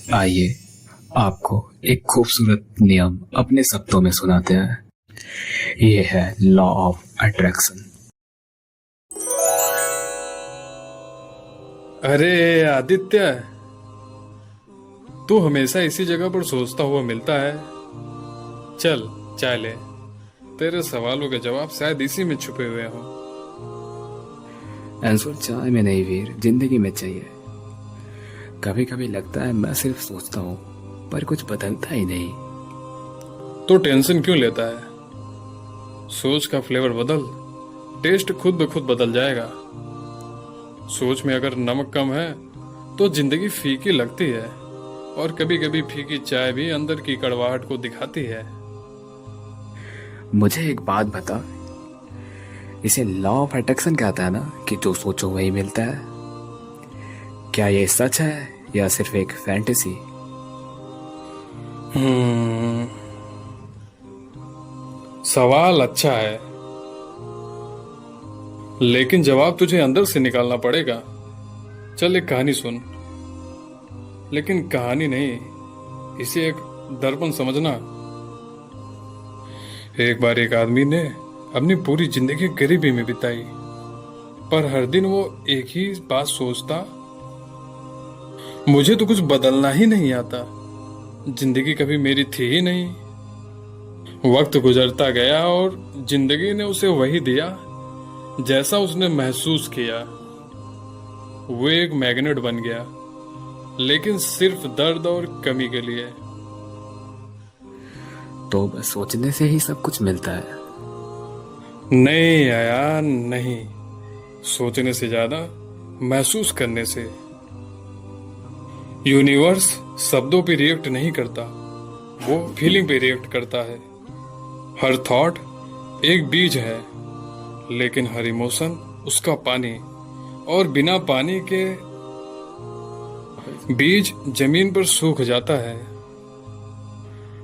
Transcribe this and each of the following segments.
आइए आपको एक खूबसूरत नियम अपने शब्दों में सुनाते हैं। ये है लॉ ऑफ अट्रैक्शन। अरे आदित्य, तू हमेशा इसी जगह पर सोचता हुआ मिलता है। चल चाय ले। तेरे सवालों के जवाब शायद इसी में छुपे हुए हों। आंसर चाय में नहीं वीर, जिंदगी में चाहिए। कभी कभी लगता है मैं सिर्फ सोचता हूँ पर कुछ बदलता ही नहीं। तो टेंशन क्यों लेता है? सोच का फ्लेवर बदल, टेस्ट खुद ब खुद बदल जाएगा। सोच में अगर नमक कम है तो जिंदगी फीकी लगती है, और कभी कभी फीकी चाय भी अंदर की कड़वाहट को दिखाती है। मुझे एक बात बता, इसे लॉ ऑफ अट्रैक्शन कहता है ना कि जो सोचो वही मिलता है। क्या ये सच है या सिर्फ एक फैंटेसी? हम्म सवाल अच्छा है, लेकिन जवाब तुझे अंदर से निकालना पड़ेगा। चल एक कहानी सुन, लेकिन कहानी नहीं, इसे एक दर्पण समझना। एक बार एक आदमी ने अपनी पूरी जिंदगी गरीबी में बिताई, पर हर दिन वो एक ही बात सोचता, मुझे तो कुछ बदलना ही नहीं आता। जिंदगी कभी मेरी थी ही नहीं। वक्त गुजरता गया और जिंदगी ने उसे वही दिया जैसा उसने महसूस किया। वो एक मैग्नेट बन गया, लेकिन सिर्फ दर्द और कमी के लिए। तो बस सोचने से ही सब कुछ मिलता है? नहीं आया, नहीं। सोचने से ज्यादा महसूस करने से। यूनिवर्स शब्दों पे रिएक्ट नहीं करता, वो फीलिंग पे रिएक्ट करता है। हर थॉट एक बीज है, लेकिन हर इमोशन उसका पानी। और बिना पानी के बीज जमीन पर सूख जाता है।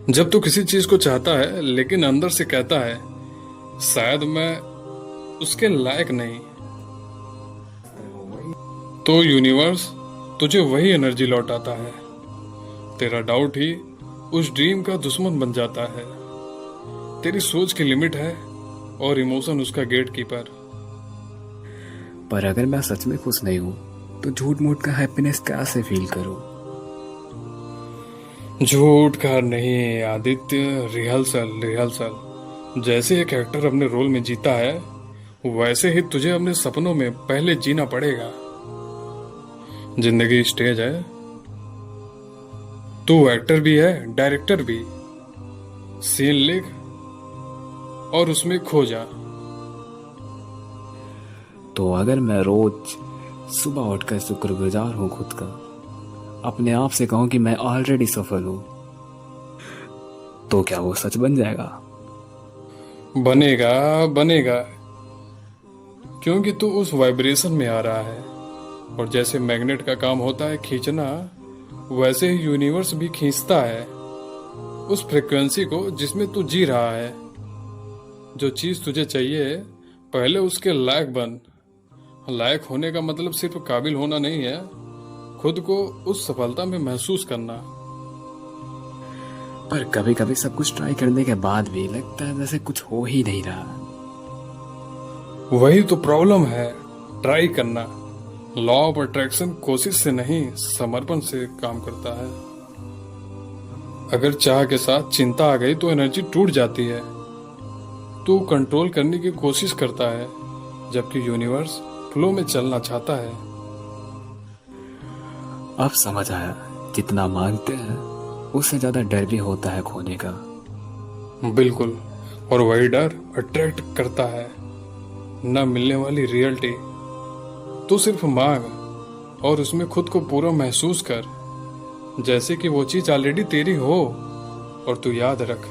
जब तू किसी चीज को चाहता है लेकिन अंदर से कहता है शायद मैं उसके लायक नहीं, तो यूनिवर्स तुझे वही एनर्जी लौटाता है। तेरा डाउट ही उस ड्रीम का दुश्मन बन जाता है। तेरी सोच की लिमिट है और इमोशन उसका गेट कीपर। पर अगर मैं सच में खुश नहीं हूँ तो झूठ मूठ का हैप्पीनेस कैसे फील करूँ? झूठ का नहीं आदित्य, रिहर्सल रिहर्सल। जैसे एक एक्टर अपने रोल में जीता है, वैसे ही तुझे अपने सपनों में पहले जीना पड़ेगा। जिंदगी स्टेज है, तू एक्टर भी है, डायरेक्टर भी। सीन लिख और उसमें खो जा। तो अगर मैं रोज सुबह उठकर शुक्रगुजार हूँ खुद का, अपने आप से कहूँ कि मैं ऑलरेडी सफल हूँ, तो क्या वो सच बन जाएगा? बनेगा बनेगा, क्योंकि तू उस वाइब्रेशन में आ रहा है। और जैसे मैग्नेट का काम होता है खींचना, वैसे ही यूनिवर्स भी खींचता है उस फ्रिक्वेंसी को जिसमें तू जी रहा है। जो चीज तुझे चाहिए, पहले उसके लायक बन। लायक होने का मतलब सिर्फ काबिल होना नहीं है, खुद को उस सफलता में महसूस करना। पर कभी कभी सब कुछ ट्राई करने के बाद भी लगता है जैसे कुछ हो ही नहीं रहा। वही तो प्रॉब्लम है, ट्राई करना। लॉ ऑफ अट्रैक्शन कोशिश से नहीं, समर्पण से काम करता है। अगर चाह के साथ चिंता आ गई तो एनर्जी टूट जाती है। तू कंट्रोल करने की कोशिश करता है, जबकि यूनिवर्स फ्लो में चलना चाहता है। अब समझ आया, जितना मांगते हैं उससे ज्यादा डर भी होता है खोने का। बिल्कुल, और वही डर अट्रैक्ट करता है न मिलने वाली रियलिटी। तू सिर्फ मांग और उसमें खुद को पूरा महसूस कर, जैसे कि वो चीज ऑलरेडी तेरी हो। और तू याद रख,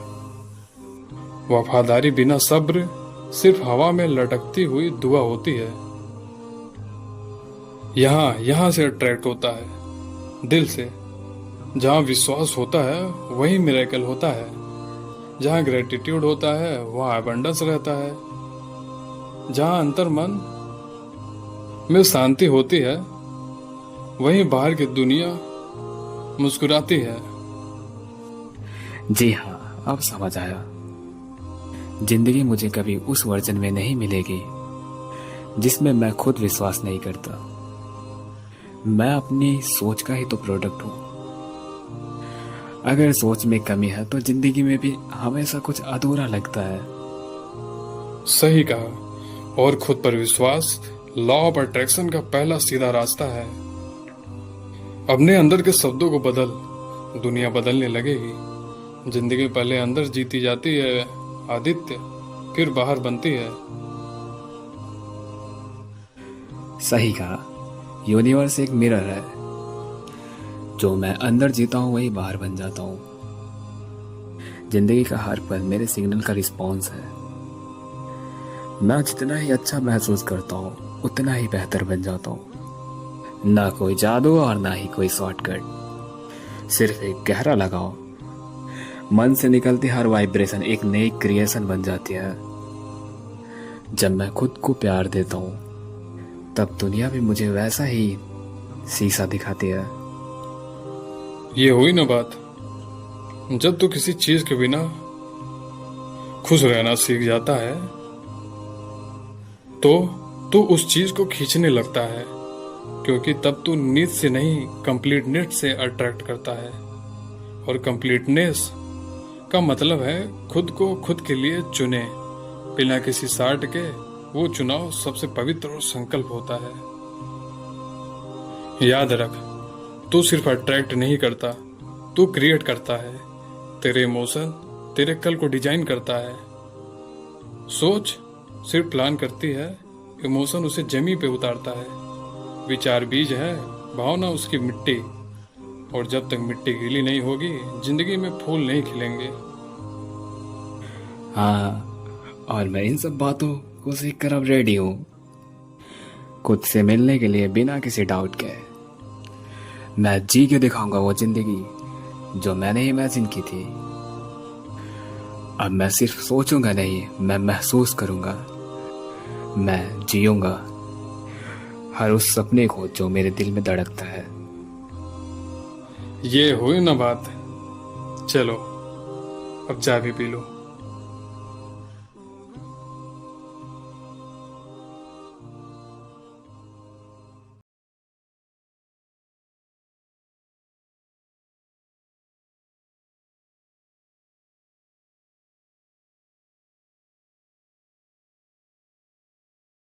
वफादारी बिना सब्र सिर्फ हवा में लटकती हुई दुआ होती है। यहाँ यहाँ से अट्रैक्ट होता है, दिल से। जहाँ विश्वास होता है वही मिरेकल होता है। जहाँ ग्रेटिट्यूड होता है वहाँ अबंडेंस रहता है। जहाँ अंतर मन में शांति होती है, वहीं बाहर की दुनिया मुस्कुराती है। जी हाँ, अब समझ आया। जिंदगी मुझे कभी उस वर्जन में नहीं मिलेगी जिसमें मैं खुद विश्वास नहीं करता। मैं अपनी सोच का ही तो प्रोडक्ट हूँ। अगर सोच में कमी है तो जिंदगी में भी हमेशा कुछ अधूरा लगता है। सही कहा। और खुद पर विश्वास लॉ ऑफ अट्रैक्शन का पहला सीधा रास्ता है। अपने अंदर के शब्दों को बदल, दुनिया बदलने लगेगी। जिंदगी पहले अंदर जीती जाती है आदित्य, फिर बाहर बनती है। सही कहा। यूनिवर्स एक मिरर है, जो मैं अंदर जीता हूँ वही बाहर बन जाता हूँ। जिंदगी का हर पल मेरे सिग्नल का रिस्पॉन्स है। मैं जितना ही अच्छा महसूस करता हूँ उतना ही बेहतर बन जाता हूँ। ना कोई जादू और ना ही कोई शॉर्टकट, सिर्फ एक गहरा लगाव। मन से निकलती हर वाइब्रेशन एक नई क्रिएशन बन जाती है। जब मैं खुद को प्यार देता हूँ तब दुनिया भी मुझे वैसा ही शीशा दिखाती है। ये हुई ना बात। जब तू किसी चीज के बिना खुश रहना सीख जाता है तो तू उस चीज को खींचने लगता है, क्योंकि तब तू नीड से नहीं कंप्लीटनेस से अट्रैक्ट करता है। और कंप्लीटनेस का मतलब है खुद को खुद के लिए चुने बिना किसी साठ के। वो चुनाव सबसे पवित्र और संकल्प होता है। याद रख, तू सिर्फ अट्रैक्ट नहीं करता, तू क्रिएट करता है। तेरे इमोशन तेरे कल को डिजाइन करता है। सोच सिर्फ प्लान करती है, इमोशन उसे जमी पे उतारता है। विचार बीज है, भावना उसकी मिट्टी। और जब तक मिट्टी गीली नहीं होगी जिंदगी में फूल नहीं खिलेंगे। हाँ, और मैं इन सब बातों को सीख कर अब रेडी हूँ, खुद से मिलने के लिए बिना किसी डाउट के। मैं जी के दिखाऊंगा वो जिंदगी जो मैंने इमेजिन की थी। अब मैं सिर्फ सोचूंगा नहीं, मैं महसूस करूंगा। मैं जीऊंगा हर उस सपने को जो मेरे दिल में धड़कता है। ये हुई ना बात। चलो अब चाय भी पी लो।